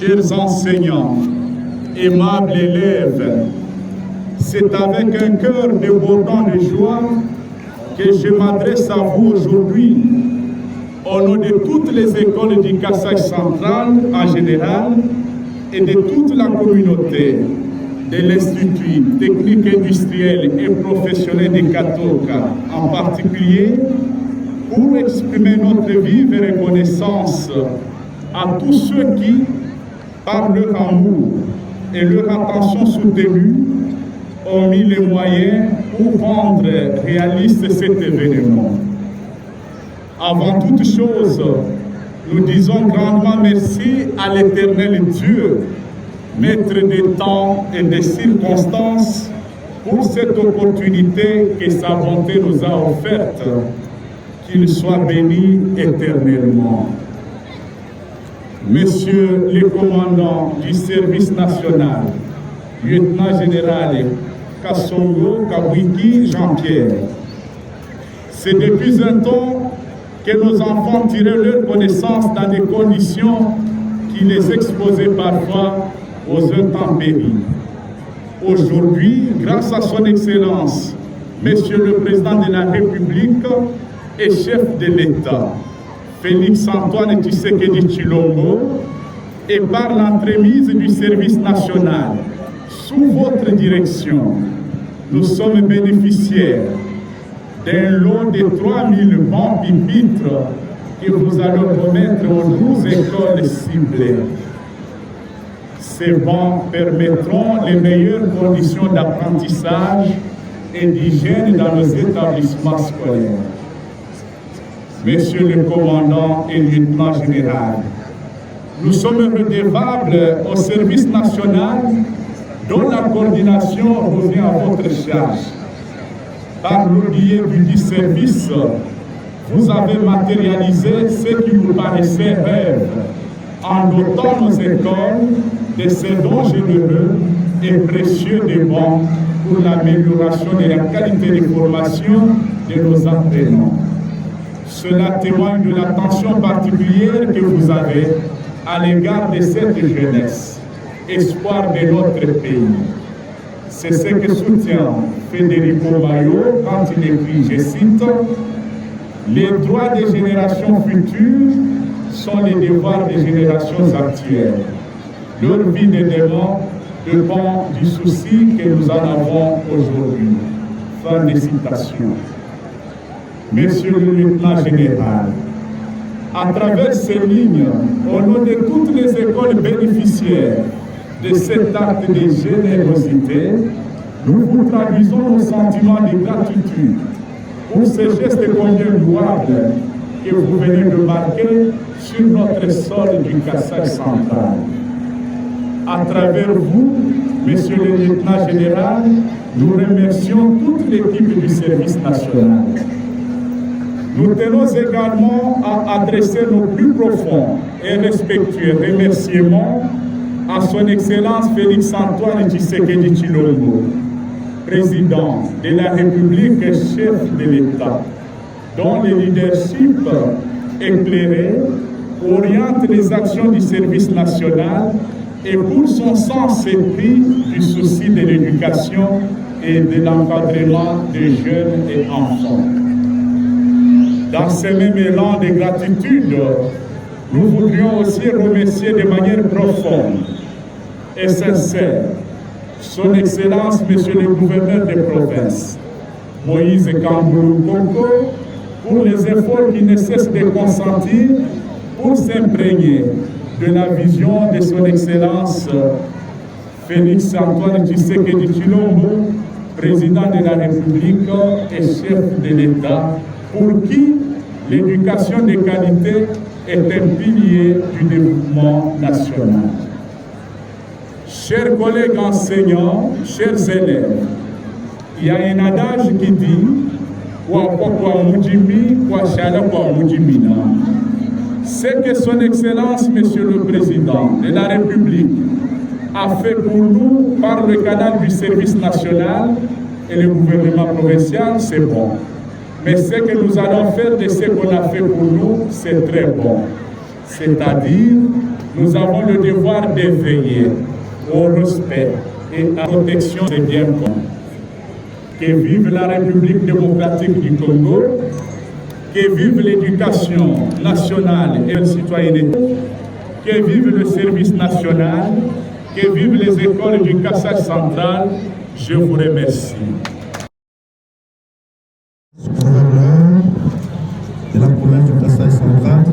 chers enseignants, aimables élèves, c'est avec un cœur débordant de joie que je m'adresse à vous aujourd'hui, au nom de toutes les écoles du Kasaï central en général et de toute la communauté de l'Institut technique industriel et professionnel de Katoka en particulier, pour exprimer notre vive reconnaissance à tous ceux qui, par leur amour et leur attention soutenue, ont mis les moyens pour rendre réaliste cet événement. Avant toute chose, nous disons grandement merci à l'Éternel Dieu, Maître des temps et des circonstances, pour cette opportunité que sa bonté nous a offerte. Qu'il soit béni éternellement. Monsieur le commandant du service national, lieutenant général Kassongo Kabwiki Jean-Pierre, c'est depuis un temps que nos enfants tiraient leur connaissance dans des conditions qui les exposaient parfois aux intempéries. Aujourd'hui, grâce à son Excellence, Monsieur le Président de la République et chef de l'État, Félix-Antoine Tshisekedi Tshilombo, et par l'entremise du service national, sous votre direction, nous sommes bénéficiaires d'un lot de 3000 bons pupitres que vous allez remettre aux 12 écoles ciblées. Ces bancs permettront les meilleures conditions d'apprentissage et d'hygiène dans nos établissements scolaires. Monsieur le commandant et lieutenant général, nous sommes redevables au service national dont la coordination revient à votre charge. Par le biais du service, vous avez matérialisé ce qui nous paraissait rêve en dotant nos écoles de ces dons généreux et précieux des bons pour l'amélioration de la qualité de formation de nos apprenants. Cela témoigne de l'attention particulière que vous avez à l'égard de cette jeunesse, espoir de notre pays. C'est ce que soutient Federico Bayo quand il écrit, je cite, « Les droits des générations futures sont les devoirs des générations actuelles. Leur vie de demain dépend du souci que nous en avons aujourd'hui. » Fin de citation. Monsieur le lieutenant général, à travers ces lignes, au nom de toutes les écoles bénéficiaires de cet acte de générosité, nous vous traduisons nos sentiments de gratitude pour ces gestes combien louables que vous venez de marquer sur notre sol du Kasaï central. À travers vous, Monsieur le lieutenant général, nous remercions toute l'équipe du service national. Nous tenons également à adresser nos plus profonds et respectueux remerciements à son Excellence Félix-Antoine Tshisekedi Tshilombo, Président de la République et chef de l'État, dont le leadership éclairé oriente les actions du service national et pour son sens épris du souci de l'éducation et de l'encadrement des jeunes et enfants. Dans ce même élan de gratitude, nous voudrions aussi remercier de manière profonde et sincère son Excellence, Monsieur le Gouverneur de province, Moïse Kambulu Koko, pour les efforts qui ne cessent de consentir pour s'imprégner de la vision de son Excellence Félix-Antoine Tshisekedi Tshilombo, Président de la République et chef de l'État, pour qui l'éducation de qualité est un pilier du développement national. Chers collègues enseignants, chers élèves, il y a un adage qui dit c'est que son Excellence, Monsieur le Président de la République, a fait pour nous par le canal du service national et le gouvernement provincial, c'est bon. Mais ce que nous allons faire de ce qu'on a fait pour nous, c'est très bon. C'est-à-dire, nous avons le devoir de veiller au respect et à la protection des biens communs. Que vive la République démocratique du Congo, que vive l'éducation nationale et la citoyenneté, que vive le service national, que vive les écoles du Kassai central. Je vous remercie. De la province du Kassai central,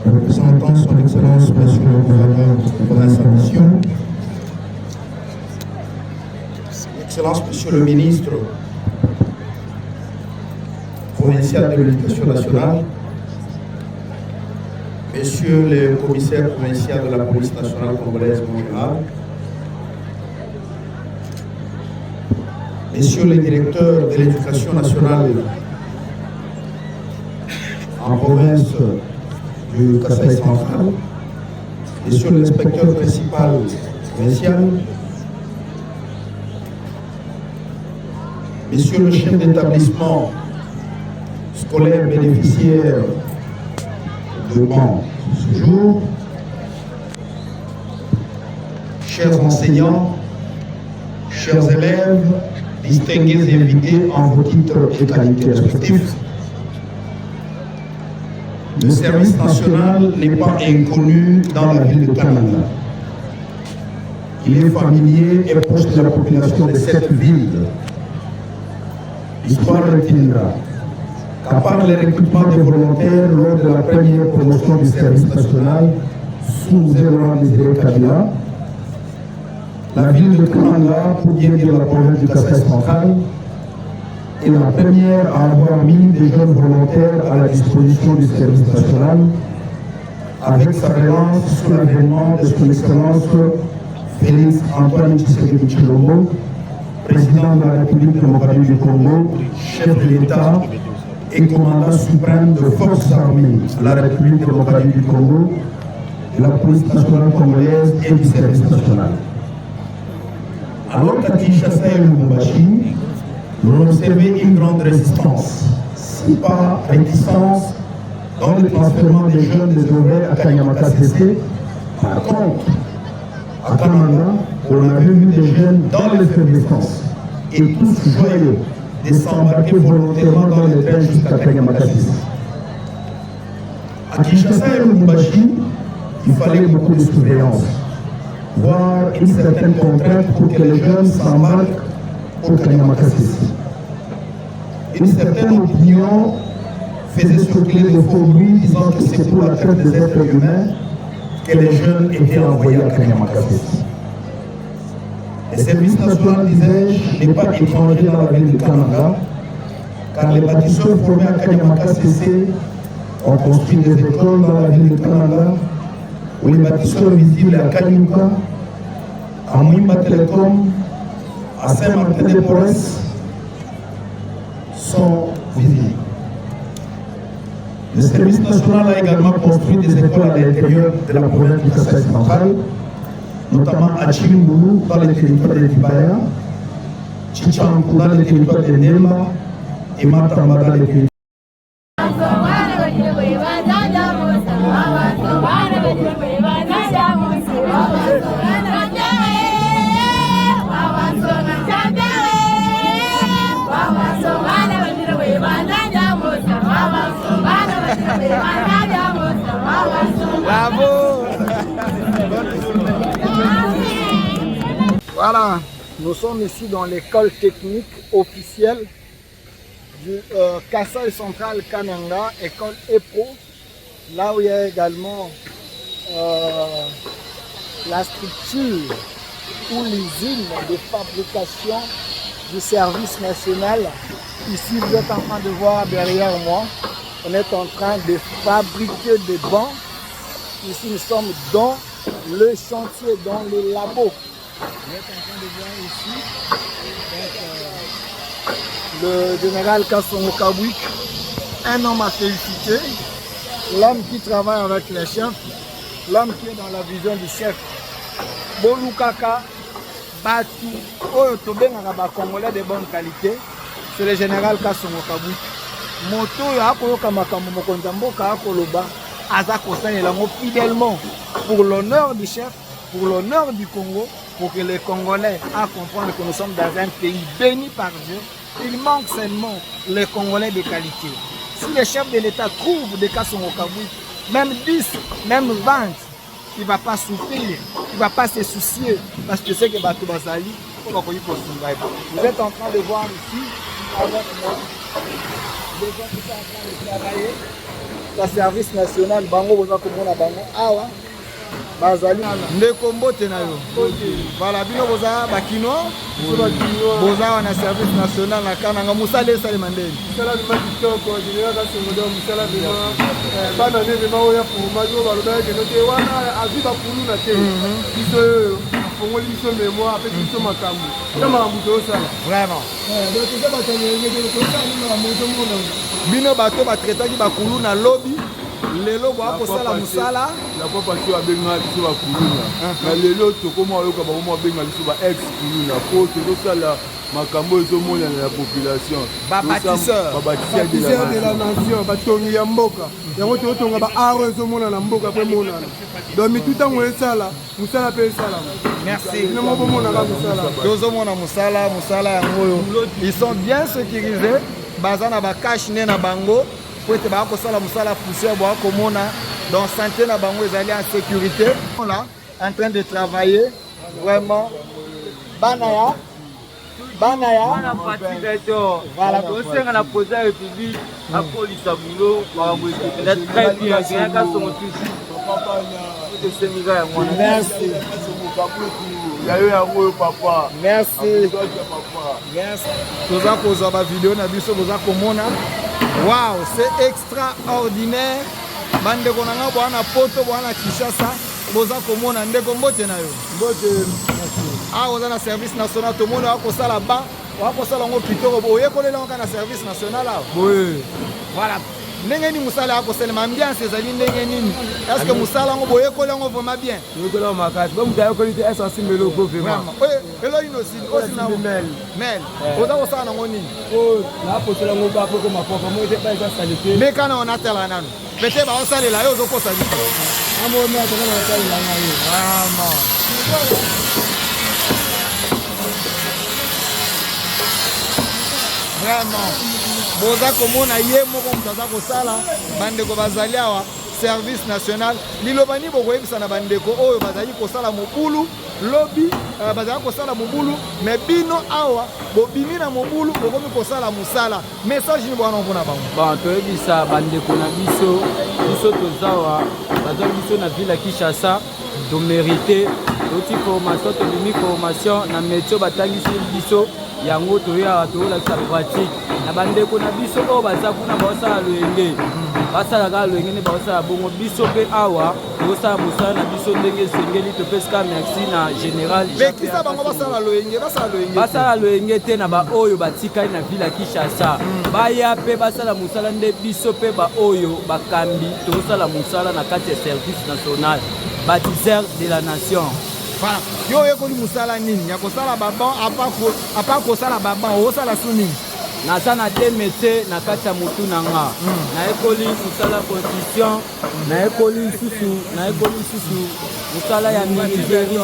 représentant son Excellence Monsieur le gouverneur de province en mission, Excellence Monsieur le ministre provincial de l'Éducation nationale, Messieurs les commissaires provinciaux de la police nationale congolaise Montréal, Messieurs les directeurs de l'Éducation nationale en province du Kassai central, Messieurs l'inspecteur principal provincial, Messieurs le chef d'établissement scolaire bénéficiaire de banc ce jour, chers enseignants, chers élèves, distingués invités en vos titres et qualités respectifs, le service national n'est pas inconnu dans la ville de Kananga. Il est familier et proche de la population de cette ville. L'histoire retiendra qu'à part les recrutements des volontaires lors de la première promotion du service national sous Laurent Désiré Kabila, la ville de Kananga, pour bien dire la province du Kassai central, est la première à avoir mis des jeunes volontaires à la disposition du service national, avec sa relance sur l'avènement de son Excellence Félix Antoine Tshisekedi Tshilombo, président de la République démocratique du Congo, chef de l'État et commandant suprême de forces armées de la République démocratique du Congo, de la police nationale congolaise et du service national. Alors qu'à Kinshasa et Lubumbashi, l'on observait une grande résistance, si pas réticence, dans le transfèrement des jeunes des Ouvriers à Kanyamaka CC. Par contre, à Kananga, on avait vu des jeunes dans l'effervescence et tous joyeux de s'embarquer volontairement dans les trains jusqu'à Kanyamaka CC. À Kinshasa et Lubumbashi, il fallait beaucoup de surveillance, voire une certaine contrainte pour que les jeunes s'embarquent au Kanyamaka CC. Une certaine opinion faisait circuler de faux bruits disant que c'est pour la traite des êtres humains que les jeunes étaient envoyés à Kanyamaka CC. Le service national, disais-je, n'est pas étranger dans la ville de Kananga, car les bâtisseurs formés à Kanyamaka CC ont construit des écoles dans la ville de Kananga, où les bâtisseurs visibles à Kanyuka, à Mwimba Telecom, à Saint-Martin-des-Porres sont visibles. Le service national a également construit des écoles à l'intérieur de la province du Kassai central, notamment à Chimbulu dans les territoires de Libaya, Chichankou dans les territoires de Nemba et Matamba dans les territoires. Bravo. Voilà, nous sommes ici dans l'école technique officielle du Kassai central Kananga, école EPRO, là où il y a également la structure ou l'usine de fabrication du service national. Ici, vous êtes en train de voir derrière moi, on est en train de fabriquer des bancs. Ici, nous sommes dans le chantier, dans le labo. Vous êtes en train de voir ici le général Kassongo Kabwik, un homme à féliciter, l'homme qui travaille avec les chefs, l'homme qui est dans la vision du chef. Bolukaka, Batu, Oyotobengaka ba Congolais de bonne qualité, c'est le général Kassongo Kabwik. Moto ya akoyoka makambo mokonzi mboka akoloba Azakosan et l'ango fidèlement pour l'honneur du chef, pour l'honneur du Congo, pour que les Congolais à comprendre que nous sommes dans un pays béni par Dieu. Il manque seulement les Congolais de qualité. Si le chef de l'État trouve des cas au Kaboui, même 10, même 20, il ne va pas souffrir, il ne va pas se soucier, parce que c'est que Bato Bazali, vous êtes en train de voir ici, avec moi, des gens qui sont en train de travailler, le service national, Bango, vous avez compris, Bango, Awa, Bazali, Ndeko Mbote na yo. Voilà, bino boza bakino, boza na service national na kananga musale sale mandeli. Musala bima kitoko, général ka songodo musala bima bana ne bima oya pour majo baloba ke note wana aziba kulu na te. Biso fongoli biso mémoire après biso makambo. Kama makambo sala. Vraiment. Donc ça ba tanye ngeke ko sala na moto mona. Bino bato ba traitaki bakulu na lobby. Lelo bwa kosala musala la fois passé abenga biso ba kuluna na lelo tokoma oyoka ba mo abenga biso ba ex kuluna po tozosala makambo ezomona na population ba bâtisseur de la nation batongi ya mboka yango totonga ba aro ezomona na mboka pe monana donc mitango esala musala pe esala. Merci. Nemo bomona ka musala tozomona musala yango ils sont bien sécurisés bazana ba cache ne na bango. Musala poussière donc santé na bango ezali en sécurité là en train de travailler vraiment banaya voilà on a posé la République à polisa boulot très bien merci merci toza kozwa ba vidéo na biso boza komona. Waouh, c'est extraordinaire. Bandeko nanga bwana poto bwana Kinshasa, boza komona ndeko mbote na yo. Mbote. Ah, oza na service national to mona wako sala ba, wako sala ngo pitoko boye kolela ngo na service national là. Oui. Voilà. Ndenge ni musala yako sema ambiance ezali ndenge nini? Est-ce que musala ngo boye kolela ngo vraiment bien? Yo kolela makasi. Ba mutayo kolite essence melo ko vraiment. Oui, elo inosi, osi na mel. Mel. Oza ko sala ngo nini? Oh, la posela ngo ba ko ma papa mo te ba eza salite. Mais kana on atela nanu. Peut-être ba on sala la yo zo ko sali. Amo me atela na sala la yo. Vraiment. Vraiment. Boza komona ye moko mutaza kosala bandeko bazali awa service national lilobani bokoyebisa na bandeko oyo bazali kosala mobulu lobby bazali kosala mobulu mais bino awa bobimi na mobulu bokomi kosala musala message ni bwana mpona bango bon toyebisa bandeko na biso tozawa baza biso na ville ya Kinshasa tomérite toti formation tobimi formation na métier batangisi biso yango toya tolakisa pratique na bandeko na biso oyo baza kuna baosala loyenge basalaka loyenge ne baosala bongo biso mpe awa tokosala mosala na biso ndenge esengeli topesika merci na général bekisa bango basala loyenge te na baoyo batikali na ville ya Kinshasa baya mpe basala mosala nde biso mpe baoyo bakambi tokosala mosala na kati ya service national bâtisseur de la nation. Voilà. Yo yekoli musala nini ya kosala baban apa kosala baban osala su nini naza na te métier na kati ya motu na nga nayekoli mosala construction nayekoli lisusu mosala ya ministeri.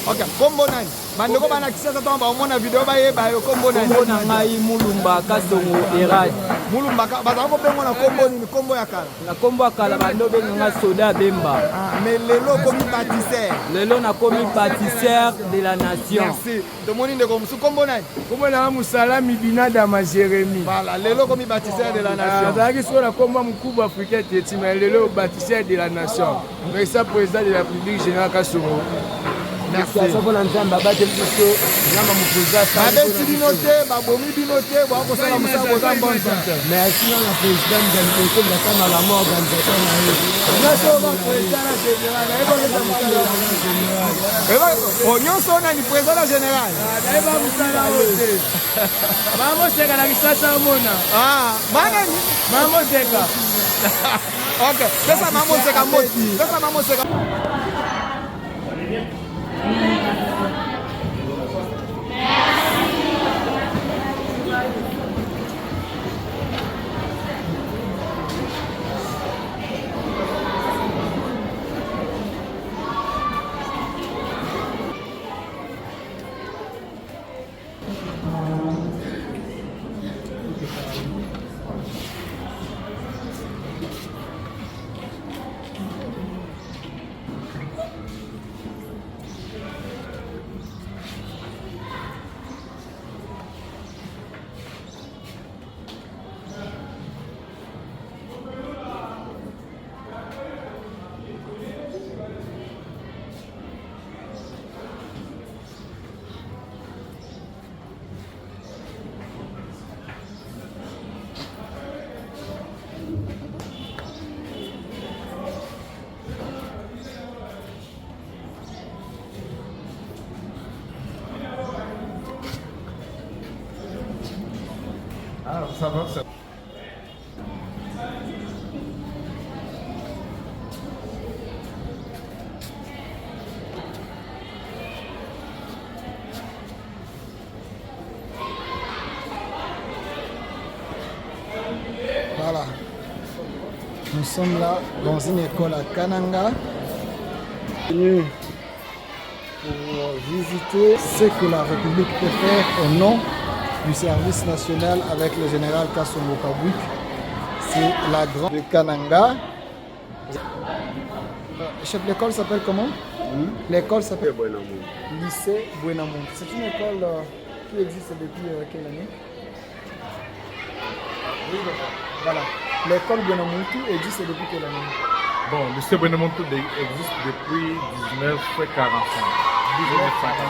Ok, kombo nani bandeko bana Kinshasa to baomona video bayeba yo kombo nani? Kombo na ngai Mulumba Kasongo Erad. Mulumba bazala kobengo na kombo nini? Kombo ya kala na kombo ya kala bando benga Soda Bemba. Mais lelo komi bâtisseur, lelo na komi bâtisseur de la nation. Merci. Tomoni ndeko musu kombo nani? Kombo na musala mibina dama Jérémy. Voilà, lelo komi bâtisseur de la nation. Azaki so na kombo mkubwa Afrika teti mais lelo bâtisseur de la nation. Mais ça président de la République général Kasongo. Merci. Sabona nzamba ba biso nzamba mukuza sa. Babeti binote, babomi binote, ba ko sala musa ko za bonne santé. Merci na président de la République de kama la mort organisation na yo. Naso ba président général, eba ko onyoso na ni président général. Eba musala wote. Mamo seka na kisasa mona. Bana ni mamo seka. OK, pesa mamo seka moti. Pesa mamo seka. Ça va, ça. Voilà. Nous sommes là dans une école à Kananga. Venu pour visiter ce que la République peut faire au nom du service national avec le général Kasongo Kabwik. C'est la grande de Kananga. Chef, l'école s'appelle comment? L'école s'appelle Lycée Buenamontu. C'est une école qui existe depuis quelle année? Voilà. L'école Buenamontu existe depuis quelle année? Bon, le lycée Buenamontu existe depuis 1945. 1945.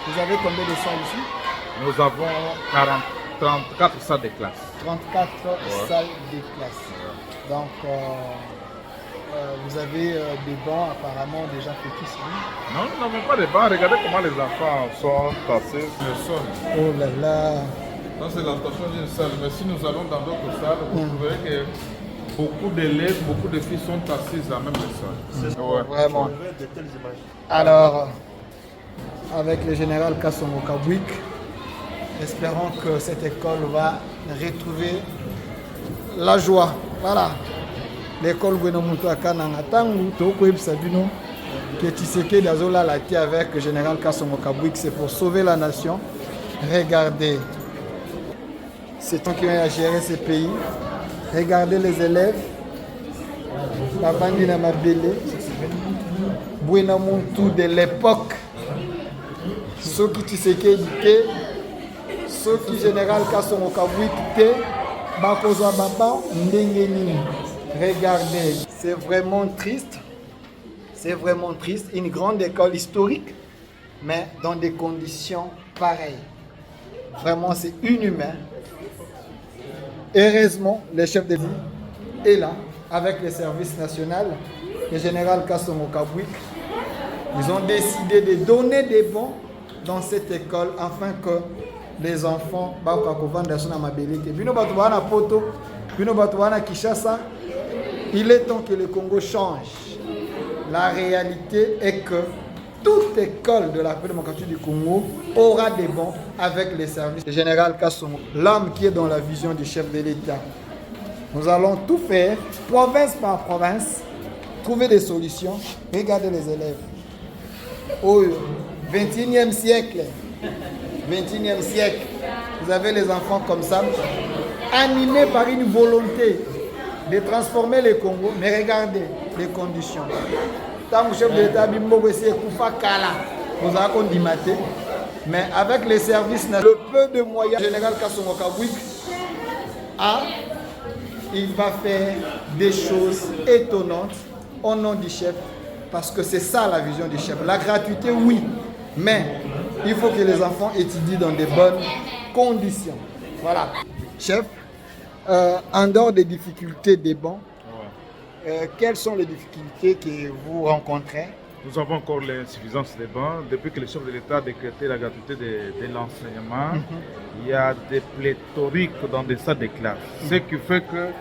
Vous avez combien de salles ici? Nous avons 34 salles de classe. 34 salles de classe. Donc, vous avez des bancs apparemment déjà faits ici. Non, nous n'avons pas de bancs. Regardez comment les enfants sont tassés sur le sol. Oh là là. Ça, c'est l'intention d'une salle. Mais si nous allons dans d'autres salles, vous trouverez que beaucoup d'élèves, beaucoup de filles sont assises à même les salles. Ouais. Vraiment. Alors, avec le général Kasongo Kabwik, espérons que cette école va retrouver la joie. Voilà. L'école Buenamontu à Kananga. Tangu toko ebisabino que Tshisekedi azola la tie avec le général Kasongo Kabwik, c'est pour sauver la nation. Regardez. C'est toi qui va gérer ce pays. Regardez les élèves. La bandina Mabele. Buenamontu de l'époque. Ceux qui Tshisekedi te, ceux qui général Kasongo Kabwik te, bakozwa baba ndenge nini. Regardez, c'est vraiment triste. C'est vraiment triste. Une grande école historique, mais dans des conditions pareilles. Vraiment, c'est inhumain. Heureusement, le chef de l'État est là, avec le service national, le général Kasongo Kabwik. Ils ont décidé de donner des bons dans cette école afin que les enfants, il est temps que le Congo change. La réalité est que toute école de la démocratie du Congo aura des bons avec les services. Le général Kasongo, l'homme qui est dans la vision du chef de l'État. Nous allons tout faire, province par province, trouver des solutions. Regardez les élèves. Au 21e siècle, 21e siècle, vous avez les enfants comme ça, animés par une volonté de transformer le Congo. Mais regardez les conditions. Tant que chef de l'État, mais avec les services, le peu de moyens, le général Kasongo Kabwik il va faire des choses étonnantes au nom du chef, parce que c'est ça la vision du chef. La gratuité, oui, mais il faut que les enfants étudient dans de bonnes conditions. Voilà. Chef, en dehors des difficultés des bancs, quelles sont les difficultés que vous rencontrez? Nous avons encore l'insuffisance des bancs. Depuis que le chef de l'État a décrété la gratuité de l'enseignement, il y a des pléthoriques dans des salles de classe. Ce qui fait que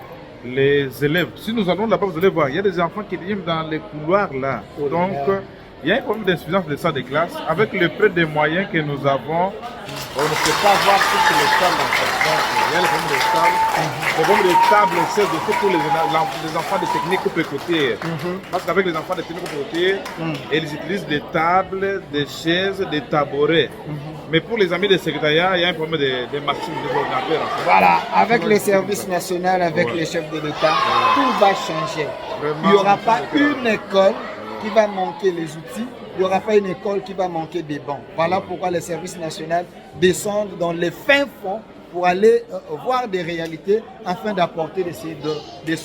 les élèves, si nous allons là-bas, vous allez voir, il y a des enfants qui viennent dans les couloirs là. Donc, il y a un problème d'insuffisance des salles de classe. Avec le peu de moyens que nous avons, on ne peut pas voir toutes les salles dans cette classe. Il y a le problème des salles. Le problème des tables, c'est surtout les enfants de technique pécotière. Parce qu'avec les enfants de technique pécotière, ils utilisent des tables, des chaises, des tabourets. Mais pour les amis des secrétariats, il y a un problème de machines, de ordinateurs. Voilà, avec le service national, avec les chefs de l'État, tout va changer. Vraiment, il n'y aura pas une école qui va manquer les outils, il n'y aura pas une école qui va manquer des bancs. Voilà pourquoi le service national descend dans les fins fonds pour aller voir des réalités afin d'apporter des